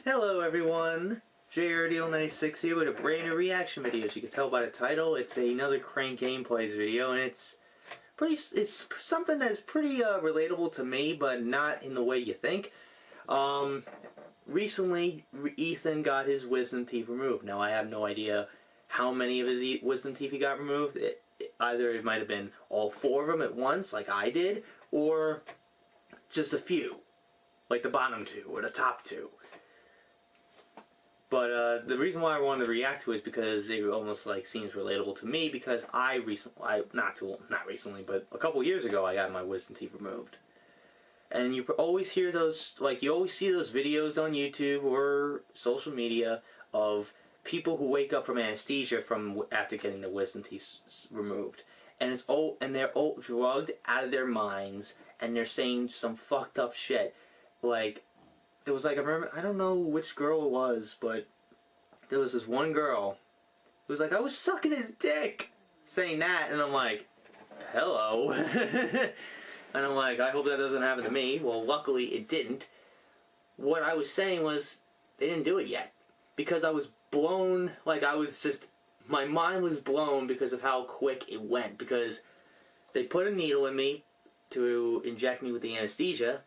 Hello everyone, JRDL96 here with a brand new reaction video. As you can tell by the title, it's another Crank Gameplays video, and it's something that's pretty relatable to me, but not in the way you think. Recently, Ethan got his wisdom teeth removed. Now, I have no idea how many of his wisdom teeth he got removed. Either it might have been all 4 of them at once, like I did, or just a few, like the bottom 2 or the top 2. But the reason why I wanted to react to it is because it almost like seems relatable to me, because not recently, but a couple years ago I got my wisdom teeth removed. And you always hear those, like you always see those videos on YouTube or social media of people who wake up from anesthesia after getting their wisdom teeth removed. And they're all drugged out of their minds, and they're saying some fucked up shit. Like, there was like, I don't know which girl it was, but there was this one girl who was like, I was sucking his dick, saying that, and I'm like, hello. And I'm like, I hope that doesn't happen to me. Well, luckily it didn't. What I was saying was, they didn't do it yet. Because I was blown, like my mind was blown because of how quick it went. Because they put a needle in me to inject me with the anesthesia,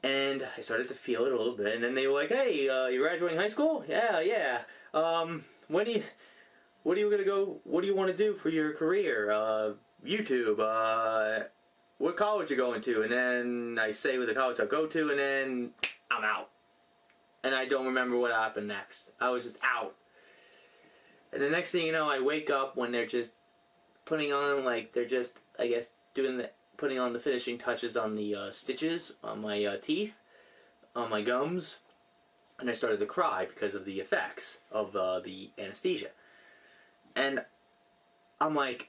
and I started to feel it a little bit, and then they were like, hey, you're graduating high school? Yeah. What do you want to do for your career? YouTube, what college you going to? And then I say what the college I'll go to, and then I'm out. And I don't remember what happened next. I was just out. And the next thing you know, I wake up when they're just putting on, like, they're just, I guess, putting on the finishing touches on the stitches on my teeth, on my gums, and I started to cry because of the effects of the anesthesia. And I'm like,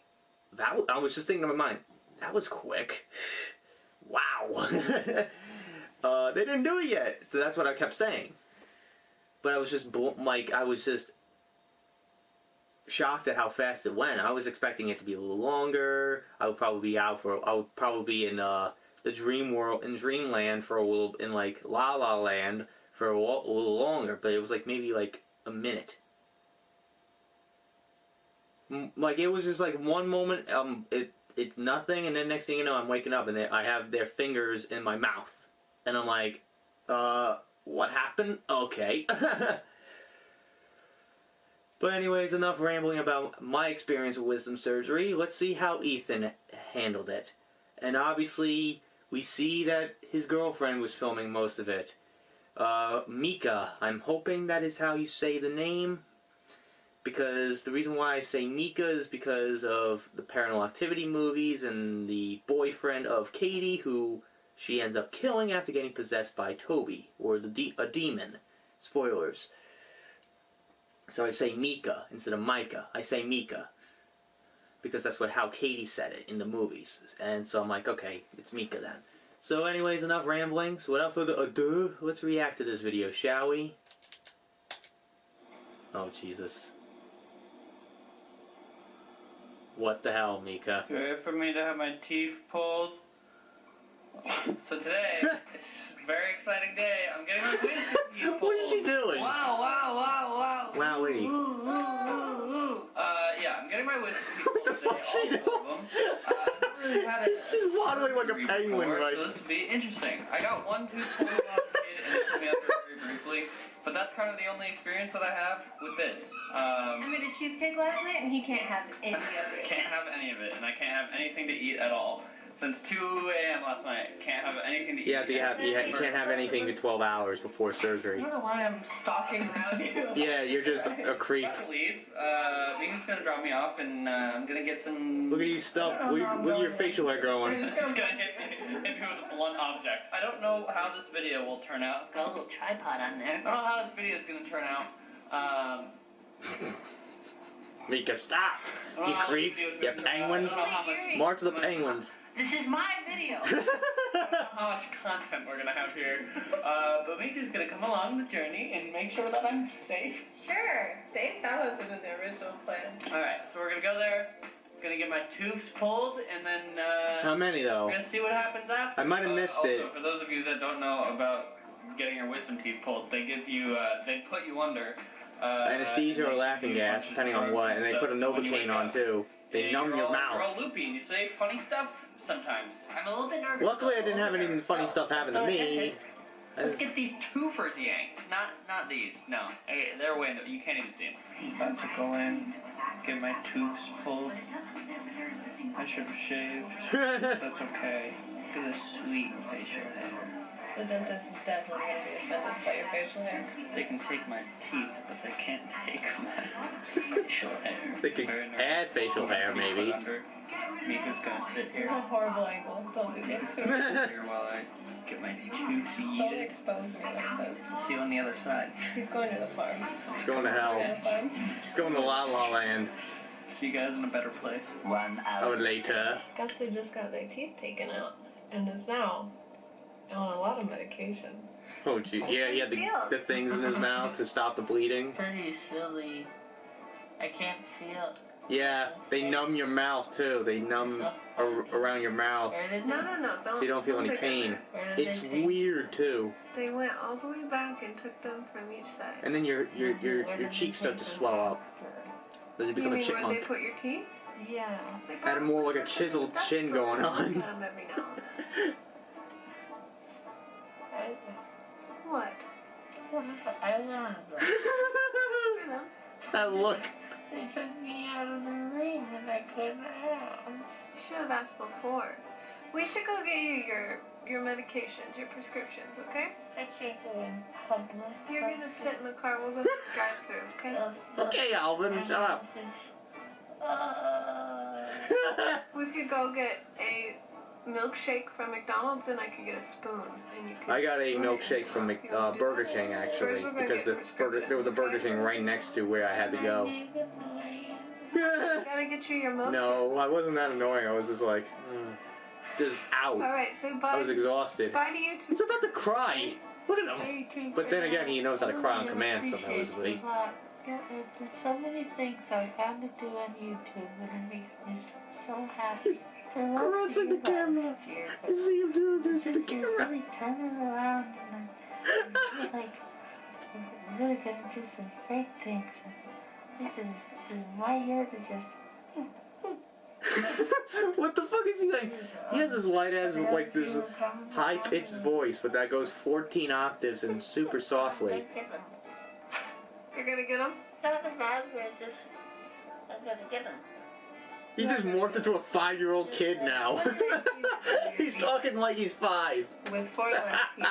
I was just thinking in my mind, that was quick. Wow. They didn't do it yet. So that's what I kept saying. But I was just shocked at how fast it went. I was expecting it to be a little longer. I would probably be in the dream world, in dreamland for a little, in like La La Land for a little longer, but it was like maybe like a minute. Like, it was just like one moment, it's nothing, and then next thing you know, I'm waking up and I have their fingers in my mouth. And I'm like, what happened? Okay. But anyways, enough rambling about my experience with wisdom surgery. Let's see how Ethan handled it. And obviously, we see that his girlfriend was filming most of it. Mika. I'm hoping that is how you say the name. Because the reason why I say Mika is because of the Paranormal Activity movies and the boyfriend of Katie, who she ends up killing after getting possessed by Toby, or a demon. Spoilers. So I say Mika instead of Micah. I say Mika because that's how Katie said it in the movies. And so I'm like, okay, it's Mika then. So anyways, enough rambling. So without further ado, let's react to this video, shall we? Oh, Jesus. What the hell, Mika? You ready for me to have my teeth pulled? So today, it's a very exciting day. I'm getting my wisdom teeth pulled. What is she doing? Wow. Wowie. Yeah, I'm getting my wisdom teeth pulled. What the fuck is she doing? She's waddling like a penguin, right? So this will be interesting. I got one tooth pulled when I was a kid, and it took me out there very briefly. But that's kind of the only experience that I have with this. I made a cheesecake last night, and he can't have any of it. Can't have any of it, and I can't have anything to eat at all. Since 2 a.m. last night, can't have anything to eat. You can't have anything for 12 hours before surgery. I don't know why I'm stalking around you. Yeah, you're just a creep. I have to leave. Megan's gonna drop me off, and I'm gonna get some... Look at you stuff. Look at your facial hair growing. He's gonna hit me with a blunt object. I don't know how this video will turn out. Got a little tripod on there. I don't know how this video is gonna turn out. Mika, stop! You creep! You penguin! March of the penguins! This is my video! I don't know how much content we're gonna have here. But Mika's gonna come along the journey and make sure that I'm safe. Sure. Safe? That wasn't in the original plan. Alright, so we're gonna go there. Gonna get my tubes pulled, and then, how many, though? We're gonna see what happens after. I might have missed it. For those of you that don't know about getting your wisdom teeth pulled, they give you, they put you under. Anesthesia or laughing gas, depending on what, and they put a Novocaine on too. They numb your You're mouth. all loopy and you say funny stuff sometimes. I'm a little bit nervous. Luckily, I didn't have any funny stuff happen to me. Let's get these twofers yanked. Not these. No. Okay, they're way you can't even see them. About to go in, get my tubes pulled. I should have shaved. That's okay. Look at this sweet facial hair. The dentist is definitely going to be offended by your facial hair. They can take my teeth, but they can't take my facial hair. They can add facial hair, maybe. Mika's gonna sit here. That's a horrible angle. Don't do this. Mika's gonna sit here while I get my tubes Don't yeeted. expose me like this. See you on the other side. He's going to the farm. He's going to hell. He's going to La La Land. See you guys in a better place. 1 hour. Oh, later. Gus who just got their teeth taken out and is now on a lot of medication. Oh, gee. Yeah, he had the things in his mouth to stop the bleeding. Pretty silly. I can't feel. Yeah, they numb your mouth too. They numb around your mouth, No, don't. so you don't feel any pain. It's weird too. They went all the way back and took them from each side. And then your cheeks start to swell up. Then you become a Where they chipmunk. put your teeth? Yeah. Had more like a chiseled chin going on. Every now and then. What? I don't know. That look. They took me out of the ring and I couldn't have. You should have asked before. We should go get you your medications, your prescriptions, okay? I can't go in public. You're gonna sit in the car. We'll go to the drive-thru, okay? Okay, Alvin, shut up. We could go get a milkshake from McDonald's and I could get a spoon and you could. I got a milkshake from Burger King actually, because there was a Burger King right next to where I had to go. Gotta get you your milk. No, I wasn't that annoying. I was just like, just out. Alright, say bye. I was exhausted. Bye to you He's too. about to cry. Look at him. But then again, he knows how to cry on command, supposedly. There's so many things I got to do on YouTube and it makes me so happy. Caressing the camera. You see him doing this to the camera. Really turn it around and I feel like I'm really gonna do some great things. This is my year to just. What the fuck is he like? He has this light ass, like this high pitched voice, but that goes 14 octaves and super softly. You're gonna get them? Doesn't matter, I'm gonna get them. He just morphed into a 5-year-old kid now. He's talking like he's 5. With 4 left teeth.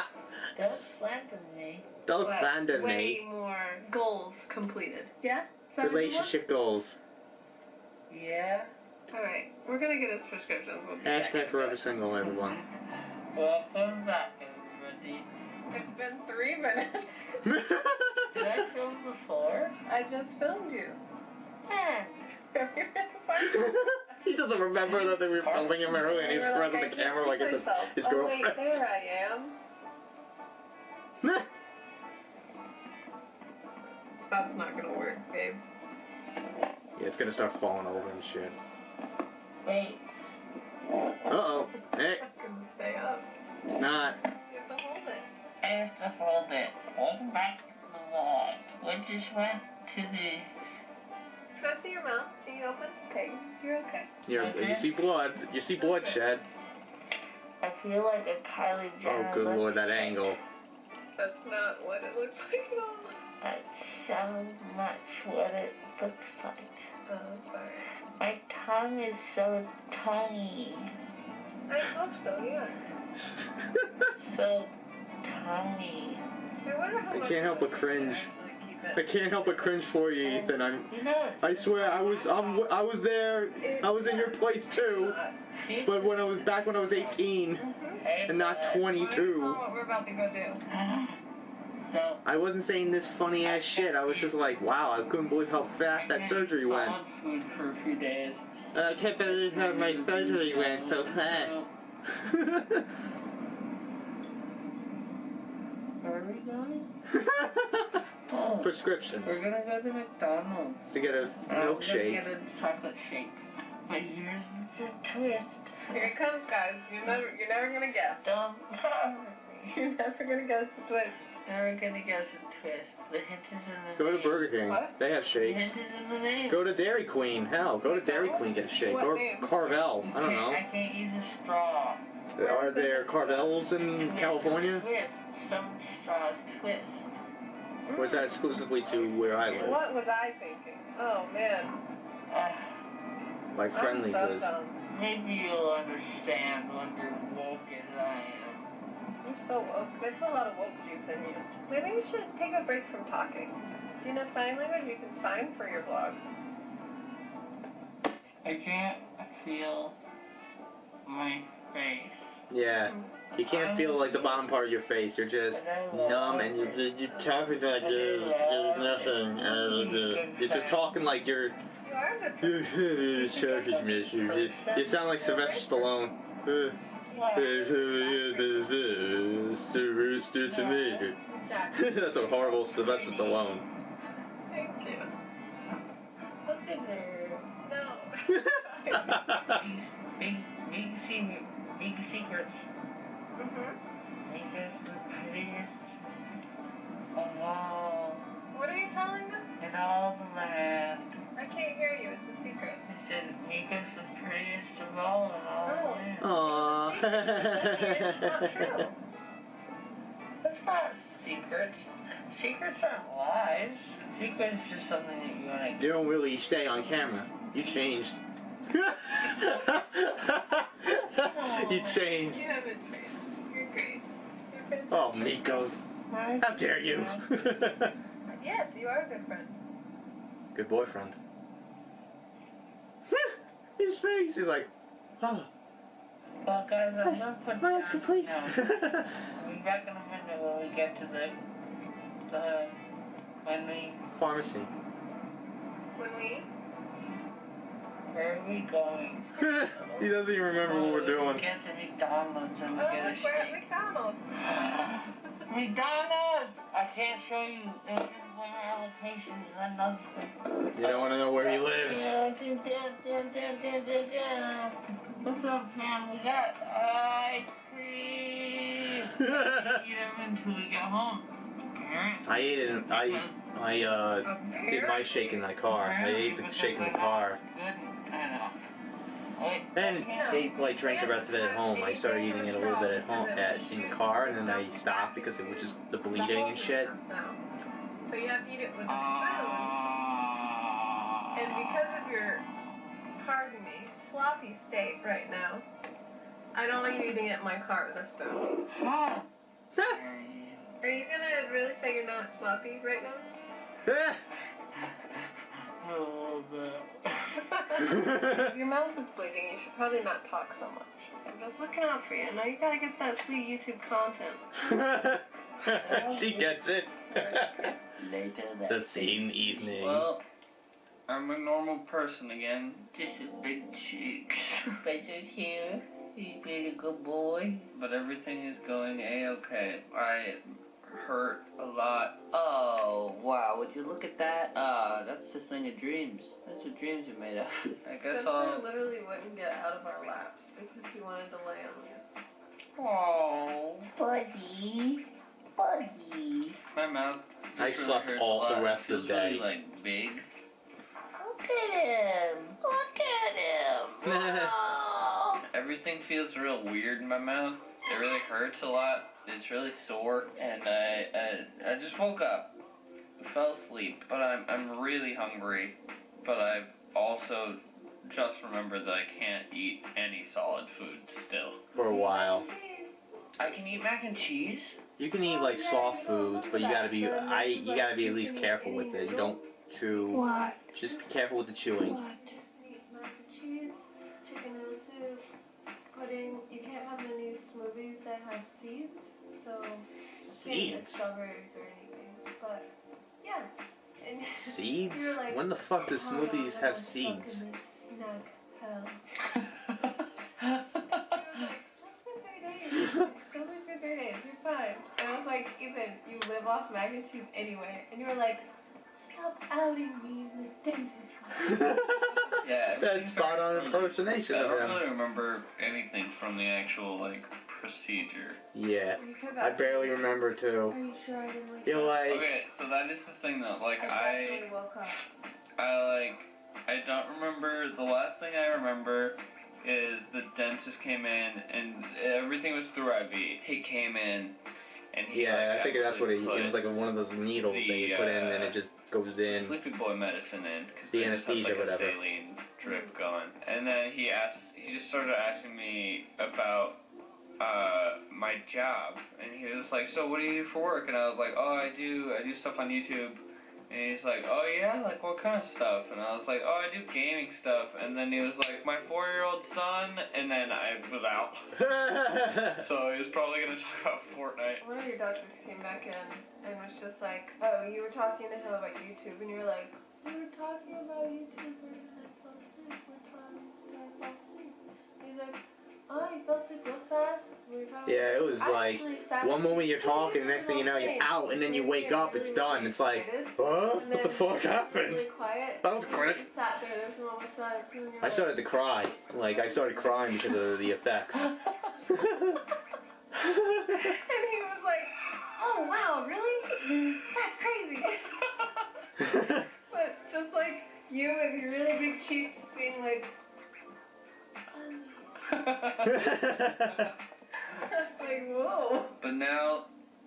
Don't slander me. Don't But slander me. way more goals completed. Yeah? Relationship goals. Yeah. Alright, we're gonna get his prescriptions. We'll be back. Hashtag forever single, everyone. Welcome back, everybody. It's been 3 minutes. Did I film before? I just filmed you. Yeah. He doesn't remember that they were filming him earlier and he's pressing the camera like it's his girlfriend. Wait, there I am. That's not gonna work, babe. Yeah, it's gonna start falling over and shit. Wait. Uh-oh. Hey, I couldn't stay up. it's not. You have to hold it. I have to hold it. Welcome back to the vlog. We just went to the... Can I see your mouth? Can you open? Okay, you're okay. You see blood. You see bloodshed. I feel like a Kylie Jenner. Oh, good lord, that angle. That's not what it looks like at all. That's so much what it looks like. Oh, I'm sorry. My tongue is so tiny. I hope so, yeah. So tiny. I wonder how I much can't help but you cringe. actually keep it. I can't help but cringe for you, Ethan. You know, I swear, I was there. I was in your place too. But when I was 18 and not 22. What we're about to go do. so I wasn't saying this funny ass shit. I was just like, wow, I couldn't believe how fast that surgery went. Solid food for a few days. I can't believe how my surgery went so fast. where are we going? Prescriptions. We're gonna go to McDonald's. To get a We're gonna milkshake. get a chocolate shake. But here's the twist. Here it comes, guys. You're never gonna guess. Don't bother me. You're never gonna guess the twist. Never gonna guess a twist. The hint is in the Go name. to Burger King. What? They have The shakes. hint is in the name. Go to Dairy Queen. Hell, go to Dairy Queen, get a shake. What Or name? Carvel. I don't know. I can't use a straw. Are there Carvels in California? Twist. Some straws twist. Or is that exclusively to where I live? What was I thinking? Oh man. Like Friendly's I'm so is. dumb. Maybe you'll understand when you're woke as I am. You're so woke. There's a lot of woke juice in you. Maybe we should take a break from talking. Do you know sign language? You can sign for your blog. I can't feel my face. Yeah. You can't feel like the bottom part of your face. You're just numb and you're talking like there's nothing. You're just talking like you're. You are a good friend. You sound like Sylvester Stallone. That's a horrible Sylvester Stallone. Thank you. Look at her. No. Big secrets. Mhm. Make us the prettiest of all What are you telling them? in all the land. I can't hear you. It's a secret. I said, make us the prettiest of all in all the land. It's not true. That's not secrets. Secrets aren't lies. Secrets is just something that you want to You don't really stay on camera. You changed. You changed. You haven't changed. You're great. You're fantastic. Oh, Miko. How dare you? Yes, you are a good friend. Good boyfriend. His face, he's like, oh, Well, guys, I'm gonna put Miles, down please. now. We'll be back in a minute when we get to when we, Pharmacy. When we where are we going? He doesn't even remember what we're We doing. get to McDonald's and we oh, get a look, we're at shake. McDonald's. McDonald's! I can't show you where our location is. I know. You don't want to know where he lives. What's up, fam? We got ice cream. Eat them until we get home. Apparently. I ate it. I did my shake in my car. I ate the shake in the car. Good, I know. Wait. And I drank the rest of it at home. I started eating it a little bit at home, in the car, and then I stopped because it was just the bleeding and shit. So you have to eat it with a spoon. And because of your, pardon me, sloppy state right now, I don't want you eating it in my car with a spoon. Are you gonna really say you're not sloppy right now? A little bit. Your mouth is bleeding. You should probably not talk so much. I'm just looking out for you. Now you gotta get that sweet YouTube content. She gets it. Later that The same evening. Well, I'm a normal person again. Just a big cheeks. Spencer's here. He's been a good boy. But everything is going A-okay. I hurt a lot. Oh, wow. Would you look at that? That's the thing of dreams. That's what dreams are made of. I guess Spencer I'll... literally wouldn't get out of our laps because he wanted to lay on you. Oh, Buddy. Buddy. my mouth. I just slept hurts all a lot. the rest It of the feels really, day. like, big. Look at him. Look at him. Oh. Everything feels real weird in my mouth. It really hurts a lot. It's really sore, and I just woke up, fell asleep, but I'm really hungry. But I've also just remembered that I can't eat any solid food still. For a while. I can eat mac and cheese. You can eat like soft foods, but you gotta be at least careful with it. You don't chew. What? Just be careful with the chewing. What? Eat mac and cheese, chicken noodle soup, pudding. You can't have any smoothies that have seeds, so you can't eat Seeds? strawberries or anything. But yeah. And Seeds? you're like, When the fuck do smoothies have I'm seeds? stuck in this snack hell. You're like, for 3 days. You're fine. And I was like, Ethan, you live off mac and cheese anyway. And you were like, stop outing me in the dentist. Yeah. That's spot on impersonation I of don't him. really remember anything from the actual like procedure. Yeah, You could I barely remember too. Are you sure I didn't wake You're up? like, Okay, so that is the thing though. Like definitely woke up. I don't remember. The last thing I remember is the dentist came in and everything was through IV. He came in and he yeah, I think that's what it put was, like one of those needles that you put in and it just goes in. sleepy boy medicine in because The they just had, anesthesia, like, whatever. a saline drip going. And then he just started asking me about my job, and he was like, "So what do you do for work?" And I was like, "Oh, I do stuff on YouTube." And he's like, "Oh yeah, like what kind of stuff?" And I was like, "Oh, I do gaming stuff." And then he was like, "My 4-year-old son," and then I was out. So he was probably gonna talk about Fortnite. One of your doctors came back in and was just like, oh, you were talking to him about YouTube, and you were like, we were talking about YouTube, and I fell asleep. He's like, oh, you fell asleep real fast? We were talking Yeah, it was like, one moment you're talking, next thing you know, you're out, and then you wake up, it's done. It's like, huh? What the fuck happened? Really quiet. That was quick. You sat there, there's a moment of silence, and you're I like, started to cry. Like, I started crying because of the effects. and he was like, oh wow, really? That's crazy. But just like you with your really big cheeks being like, it's like, whoa. But now,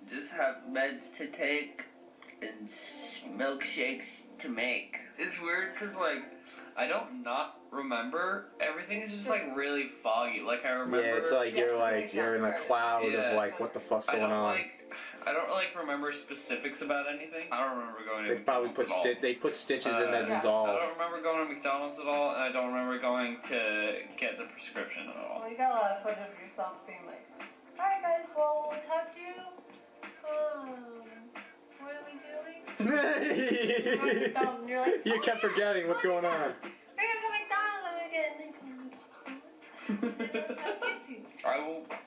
just have meds to take and milkshakes to make. It's weird because, like, I don't not remember everything. It's just, like, really foggy. Like, I remember... Yeah, it's like you're in a cloud Yeah. of like, what the fuck's going on? I don't, like, remember specifics about anything. I don't remember going to They probably McDonald's put at all. they put stitches in that Yeah. I dissolve. don't remember going to McDonald's at all, and I don't remember going to get the prescription at all. Well, you got a lot of footage of yourself being like, alright guys, well, we'll talk to you. What are we doing? We're going to McDonald's, and you're like, You kept forgetting what's going on. We're gonna go to McDonald's and we're getting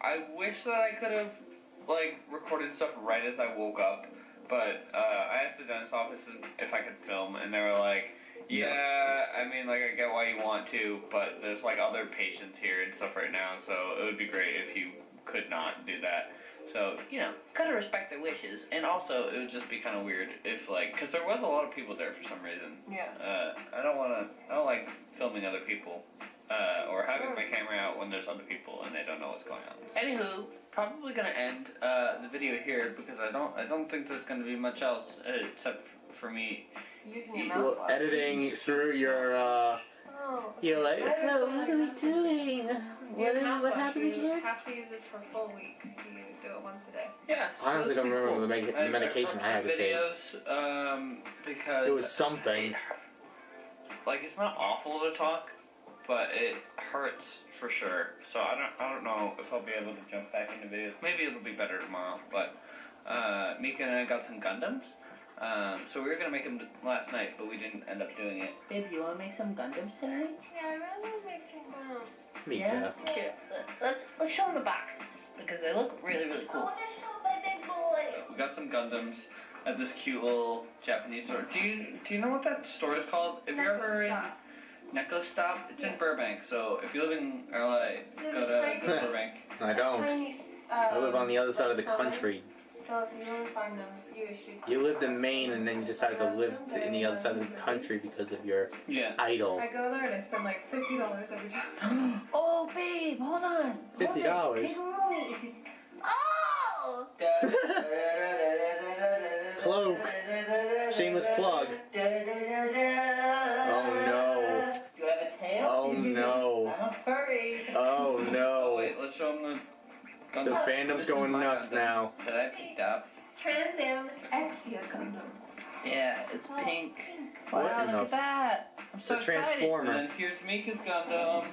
I wish that I could have, like, recorded stuff right as I woke up, but I asked the dentist office if I could film, and they were like, yeah, I mean, like, I get why you want to, but there's, like, other patients here and stuff right now, so it would be great if you could not do that. So, you know, kind of respect their wishes, and also it would just be kind of weird if, like, because there was a lot of people there for some reason. Yeah. I don't like filming other people, or having my camera out when there's other people and they don't know what's going on. Anywho, probably gonna end the video here because I don't think there's gonna be much else except for me. using your Well, mouth. editing through your Oh. you're like, oh, what are we doing? What happened You again? have to use this for a full week. You do it once a day. Yeah. I honestly don't remember the medication I had to take. Videos, because It was something. Like, it's not awful to talk, but it hurts for sure. So I don't know if I'll be able to jump back into videos. Maybe it'll be better tomorrow. But Mika and I got some Gundams. So we were gonna make them last night, but we didn't end up doing it. Babe, you wanna make some Gundams tonight? Yeah, I really want to make some bones. Mika. Here, let's show them the boxes because they look really really I cool. want to show my big boy. We got some Gundams at this cute little Japanese store. Do you know what that store is called? If you're ever in Neko Stop, it's in Burbank. So if you live in LA, go to Burbank. I don't. Tiny, I live on the other side of the country. So if you want to find them, you should. You lived in Maine and then you decided to live in the other side of the country because of your Yeah. idol. I go there and I spend like $50 every time. Oh, babe, hold on. $50. Oh! Cloak. Shameless plug. Oh no. Do you have a tail? Oh no. I'm a furry. Oh Oh, no. wait, let's show them the Gundam. The fandom's This is going my nuts Gundam now. that I picked up. Trans Am Exia Gundam. Yeah, it's pink. What Wow, in look the at that. I'm so a excited. transformer. And then here's Mika's Gundam.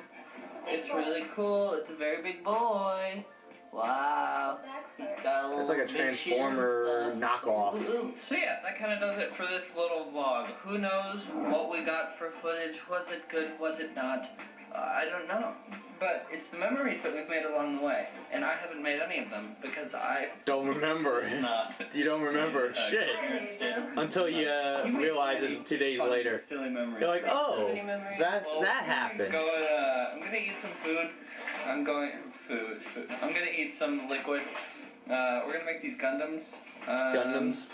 It's really cool. It's a very big boy. Wow. He's got a little It's like a big shield and transformer stuff. knockoff. Ooh. So yeah, that kind of does it for this little vlog. Who knows what we got for footage? Was it good? Was it not? I don't know. But it's the memories that we've made along the way. And I haven't made any of them because I... Don't remember. Not. You don't remember shit. Until you realize it 2 days later. Silly memories. You're like, oh, that happened. I'm gonna eat some food. I'm gonna eat some liquid. We're gonna make these Gundams. Gundams?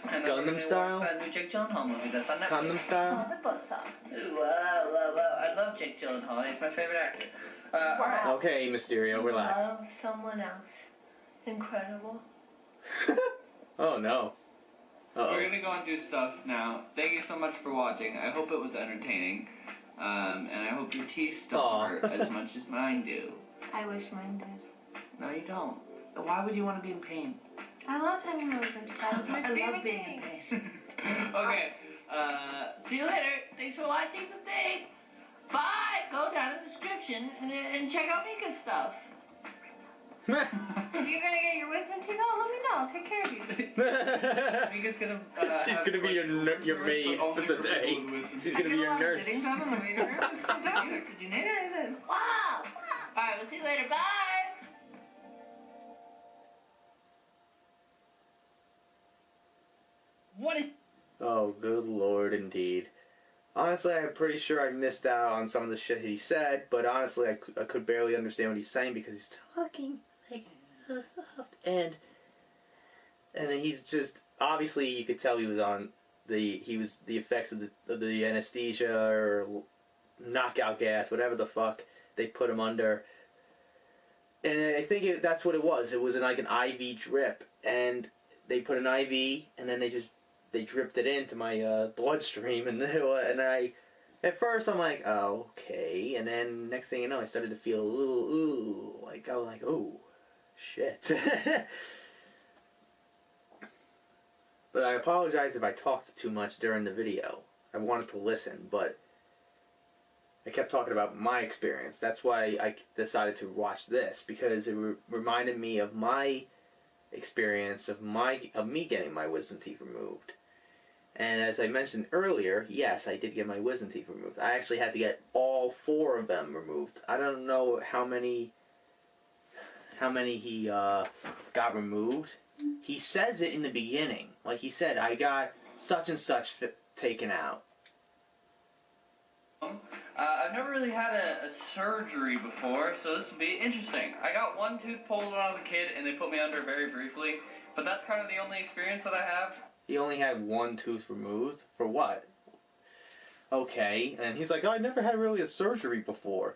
And Gundam style? That new Jake Gyllenhaal movie that's on Netflix. Gundam style? Whoa. I love Jake Gyllenhaal. He's my favorite actor. Alright. Okay, Mysterio, relax. Love someone else. Incredible. Oh no. Uh-oh. We're gonna go and do stuff now. Thank you so much for watching. I hope it was entertaining. And I hope your teeth don't hurt as much as mine do. I wish mine did. No, you don't. Why would you want to be in pain? I love having my wisdom. I love being in pain. Okay. See you later. Thanks for watching the thing. Bye. Go down in the description and check out Mika's stuff. If you're gonna get your wisdom teeth out, let me know. I'll take care of you. Mika's gonna. She's gonna be your maid for the day. She's gonna be your nurse. Did you need anything? Wow. Alright, we'll see you later. Bye. What is... Oh, good lord, indeed. Honestly, I'm pretty sure I missed out on some of the shit he said, but honestly, I could barely understand what he's saying because he's talking like... and he's just... Obviously, you could tell he was on the effects of the anesthesia or knockout gas, whatever the fuck they put him under. And I think that's what it was. It was like an IV drip, and they put an IV, and then they dripped it into my bloodstream, and at first I'm like, oh, okay, and then next thing you know, I started to feel a little, I was like, oh, shit. But I apologize if I talked too much during the video. I wanted to listen, but I kept talking about my experience. That's why I decided to watch this, because it reminded me of my experience of me getting my wisdom teeth removed. And as I mentioned earlier, yes, I did get my wisdom teeth removed. I actually had to get all 4 of them removed. I don't know how many he got removed. He says it in the beginning. Like he said, I got such and such taken out. I've never really had a surgery before, so this will be interesting. I got one tooth pulled when I was a kid, and they put me under very briefly, but that's kind of the only experience that I have. He only had 1 tooth removed? For what? Okay, and he's like, oh, I never had really a surgery before.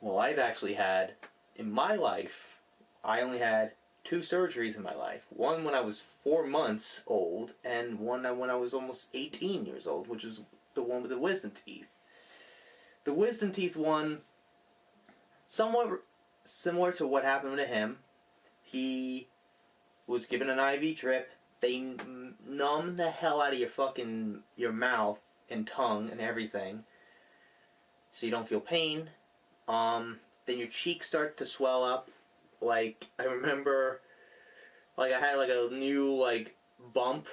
Well, I've actually had, in my life, I only had 2 surgeries in my life. One when I was 4 months old, and one when I was almost 18 years old, which is the one with the wisdom teeth. The wisdom teeth one, somewhat similar to what happened to him. He was given an IV drip. They numb the hell out of your mouth and tongue and everything, so you don't feel pain. Then your cheeks start to swell up. Like, I remember, like, I had, like, a new, like, bump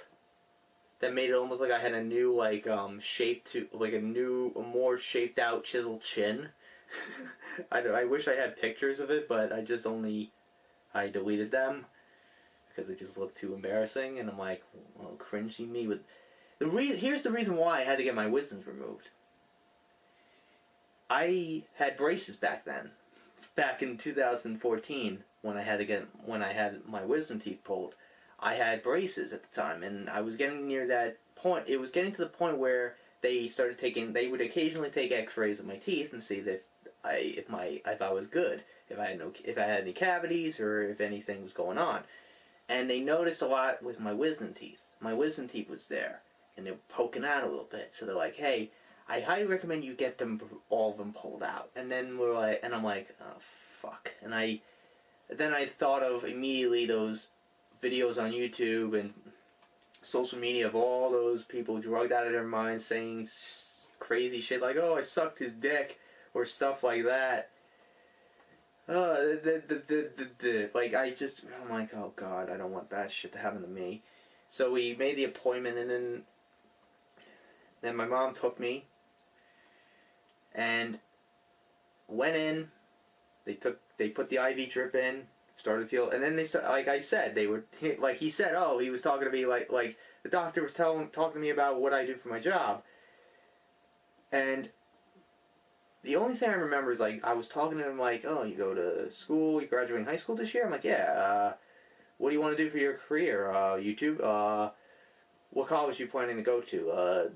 that made it almost like I had a new, like, shape to, like, a more shaped out, chiseled chin. I wish I had pictures of it, but I deleted them because they just looked too embarrassing, and I'm like, well, cringy me with... Here's the reason why I had to get my wisdoms removed. I had braces back then. Back in 2014, when I had my wisdom teeth pulled, I had braces at the time, and I was getting near that point. It was getting to the point where they would occasionally take X-rays of my teeth and see if I was good, if I had any cavities or if anything was going on. And they noticed a lot with my wisdom teeth. My wisdom teeth was there, and they were poking out a little bit. So they're like, "Hey, I highly recommend you get all of them pulled out." And then I'm like, "Oh fuck!" And then I thought of immediately those videos on YouTube and social media of all those people drugged out of their minds saying crazy shit like, "Oh, I sucked his dick," or stuff like that. Like, I'm like, oh god, I don't want that shit to happen to me. So we made the appointment, and then my mom took me, And went in, they put the IV drip in, started to feel, and then they started, like I said, like he said, oh, he was talking to me like the doctor was talking to me about what I do for my job. And the only thing I remember is, like, I was talking to him like, oh, you go to school, you graduating high school this year? I'm like, yeah. What do you want to do for your career? YouTube? What college are you planning to go to?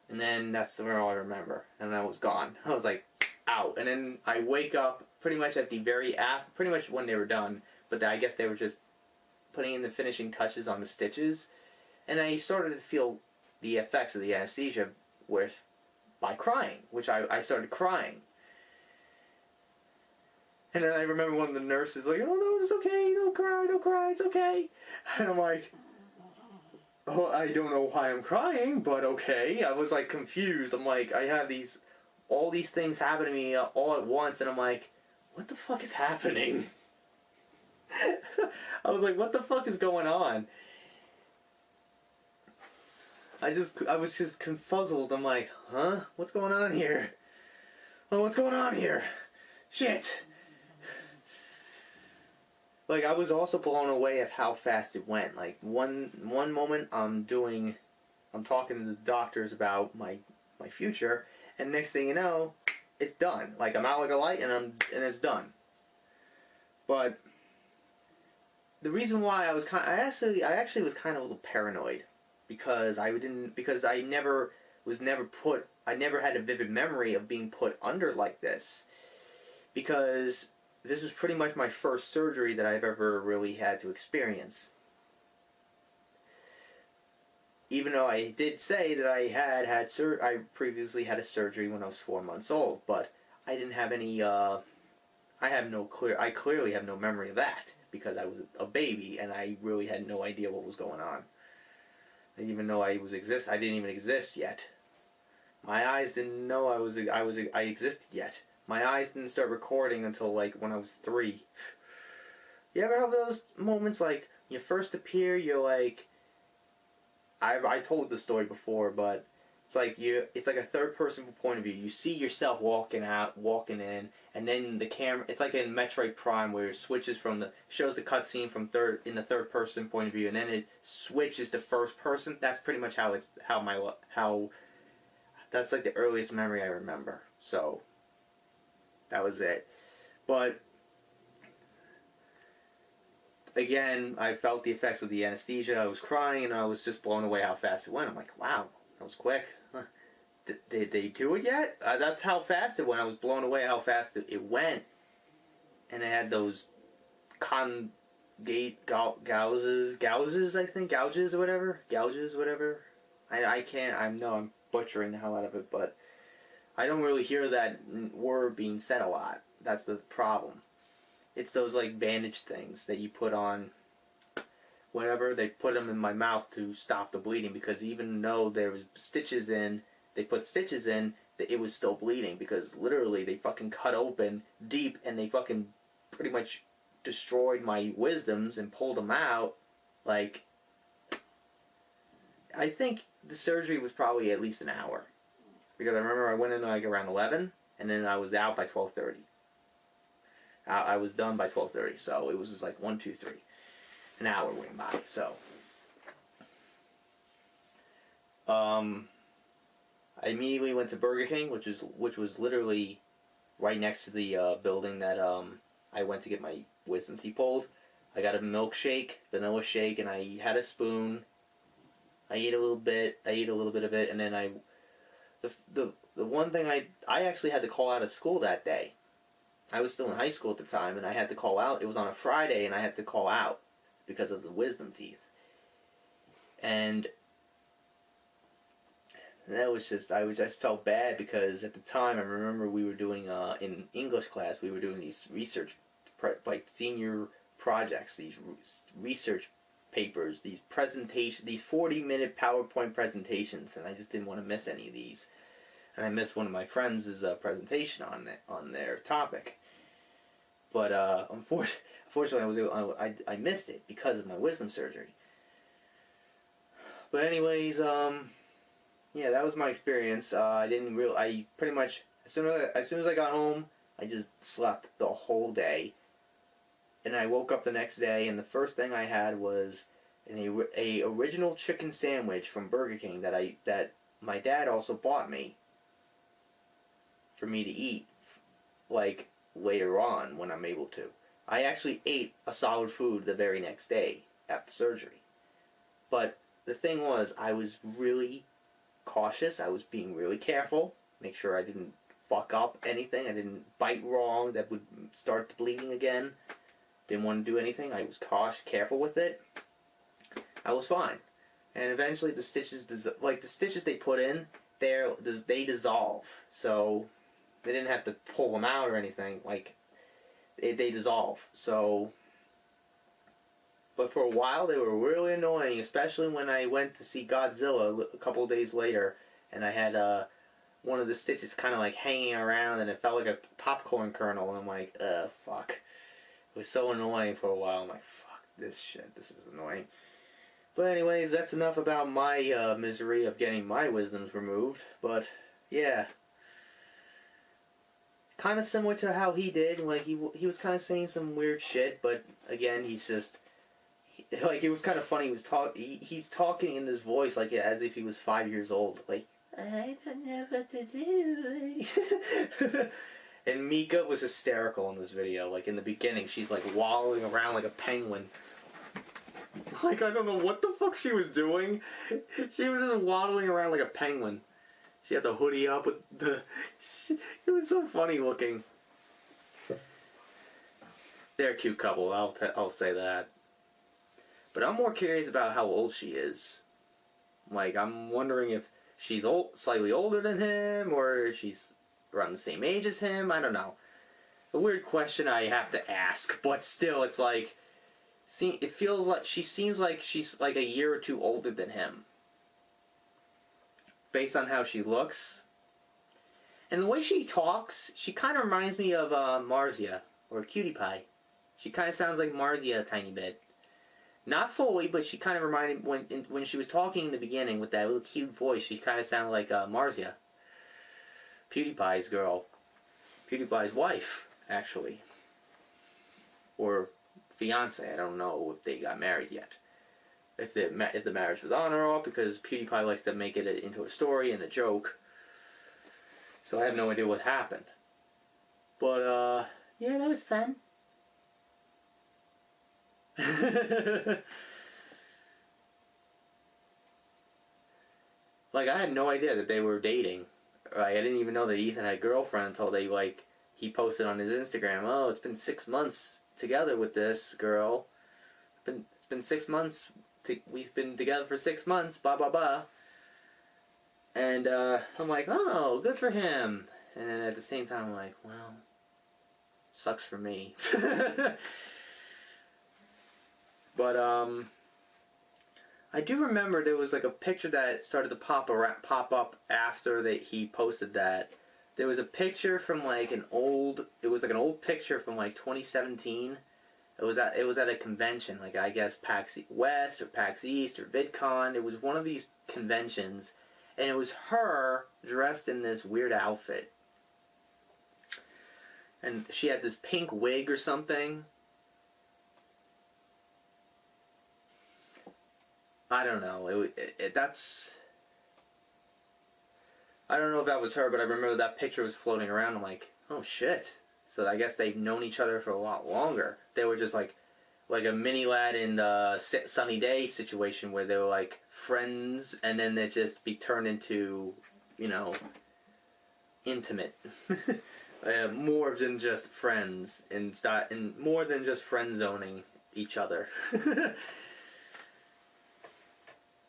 And then that's all I remember. And I was gone. I was like, out. And then I wake up pretty much at the pretty much when they were done. But I guess they were just putting in the finishing touches on the stitches. And I started to feel the effects of the anesthesia by crying, which I started crying. And then I remember one of the nurses like, oh no, it's okay, don't cry, it's okay. And I'm like, oh, I don't know why I'm crying, but okay. I was like confused. I'm like, I have all these things happen to me all at once, and I'm like, what the fuck is happening? I was like, what the fuck is going on? I was just confuzzled. I'm like, huh? What's going on here? Oh, what's going on here? Shit. Like, I was also blown away at how fast it went. Like, one moment I'm talking to the doctors about my future, and next thing you know, it's done. Like, I'm out like a light, and it's done. But the reason why I actually was kind of a little paranoid, because I never had a vivid memory of being put under like this, because this was pretty much my first surgery that I've ever really had to experience. Even though I did say that I previously had a surgery when I was 4 months old, but I didn't have any, I clearly have no memory of that, because I was a baby and I really had no idea what was going on. I didn't even know I didn't even exist yet. My eyes didn't know I existed yet. My eyes didn't start recording until like when I was 3. You ever have those moments like you first appear, you're like, I told the story before, but it's like a third person point of view. You see yourself walking in, and then the camera, it's like in Metroid Prime where it switches shows the cutscene from in the third person point of view, and then it switches to first person. That's pretty much that's like the earliest memory I remember. So that was it. But again, I felt the effects of the anesthesia. I was crying, and I was just blown away how fast it went. I'm like, wow, that was quick. Did they do it yet? That's how fast it went. I was blown away how fast it went. And it had those gouges, I think, gouges or whatever. I'm butchering the hell out of it, but I don't really hear that word being said a lot. That's the problem. It's those like bandage things that you put on whatever. They put them in my mouth to stop the bleeding, because even though there was stitches in, they put stitches in, it was still bleeding, because literally they fucking cut open deep and they fucking pretty much destroyed my wisdoms and pulled them out. Like, I think the surgery was probably at least an hour, because I remember I went in like around 11, and then I was out by 12:30. I was done by 12:30, so it was just like 1, 2, 3. An hour went by, so. I immediately went to Burger King, which was literally right next to the building that I went to get my wisdom teeth pulled. I got a milkshake, vanilla shake, and I had a spoon. I ate a little bit of it, and then the one thing I actually had to call out of school that day. I was still in high school at the time, and I had to call out. It was on a Friday, and I had to call out because of the wisdom teeth. And that was just, I just felt bad, because at the time, I remember we were doing, in English class, we were doing these research, like senior projects, these research papers, these 40-minute PowerPoint presentations, and I just didn't want to miss any of these. And I missed one of my friends' presentation on their topic. But unfortunately, I missed it because of my wisdom surgery. But anyways, yeah, that was my experience. I pretty much, As soon as I got home, I just slept the whole day. And I woke up the next day, and the first thing I had was a original chicken sandwich from Burger King that my dad also bought me for me to eat, like, later on when I'm able to. I actually ate a solid food the very next day after surgery. But the thing was, I was really cautious. I was being really careful. Make sure I didn't fuck up anything. I didn't bite wrong that would start the bleeding again. Didn't want to do anything. I was careful with it. I was fine. And eventually the stitches, they put in, they dissolve. So they didn't have to pull them out or anything. Like, they dissolve. So, but for a while they were really annoying, especially when I went to see Godzilla a couple of days later, and I had one of the stitches kind of like hanging around, and it felt like a popcorn kernel, and I'm like, fuck. It was so annoying for a while. I'm like, fuck this shit. This is annoying. But anyways, that's enough about my misery of getting my wisdoms removed. But yeah, kind of similar to how he did. Like he was kind of saying some weird shit, but again, he's just like, it was kind of funny. He's talking in this voice like as if he was 5 years old. Like, I don't know what to do. And Mika was hysterical in this video. Like, in the beginning, she's like waddling around like a penguin. Like, I don't know what the fuck she was doing. She was just waddling around like a penguin. She had the hoodie up with the... It was so funny looking. They're a cute couple, I'll say that. But I'm more curious about how old she is. Like, I'm wondering if she's slightly older than him, or she's around the same age as him. I don't know. A weird question I have to ask, but still, it's like, it feels like she seems like she's like a year or two older than him, based on how she looks and the way she talks. She kind of reminds me of Marzia or Cutie Pie. She kind of sounds like Marzia a tiny bit, not fully, but she kind of reminded when she was talking in the beginning with that little cute voice. She kind of sounded like Marzia. PewDiePie's girl. PewDiePie's wife, actually. Or fiance. I don't know if they got married yet. If the marriage was on or off, because PewDiePie likes to make it into a story and a joke. So I have no idea what happened. But, yeah, that was fun. Like, I had no idea that they were dating. I didn't even know that Ethan had a girlfriend until he posted on his Instagram, oh, it's been 6 months together with this girl. It's been 6 months. We've been together for 6 months. Blah blah blah. And I'm like, oh, good for him. And then at the same time, I'm like, well, sucks for me. But I do remember there was like a picture that started to pop up after he posted that. There was a picture from like an old picture from like 2017. It was at a convention, like I guess PAX West or PAX East or VidCon. It was one of these conventions, and it was her dressed in this weird outfit. And she had this pink wig or something. I don't know. I don't know if that was her, but I remember that picture was floating around. I'm like, oh shit. So I guess they've known each other for a lot longer. They were just like a mini lad in the Sunny Day situation where they were like friends, and then they just be turned into, intimate. More than just friends, and more than just friend zoning each other.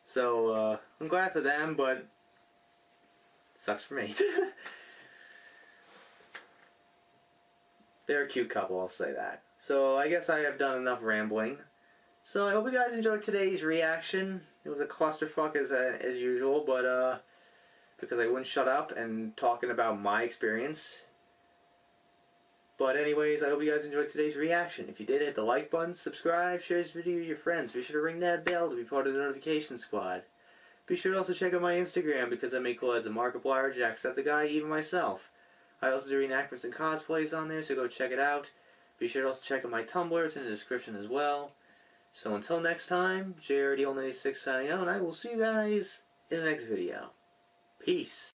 So, I'm glad for them, but it sucks for me. They're a cute couple, I'll say that. So, I guess I have done enough rambling. So, I hope you guys enjoyed today's reaction. It was a clusterfuck as usual, but, because I wouldn't shut up and talking about my experience. But anyways, I hope you guys enjoyed today's reaction. If you did, hit the like button, subscribe, share this video with your friends. Be sure to ring that bell to be part of the notification squad. Be sure to also check out my Instagram, because I make collabs with Markiplier, Jacksepticeye, even myself. I also do reenactments and cosplays on there, so go check it out. Be sure to also check out my Tumblr, it's in the description as well. So until next time, JRD86 signing out, and I will see you guys in the next video. Peace.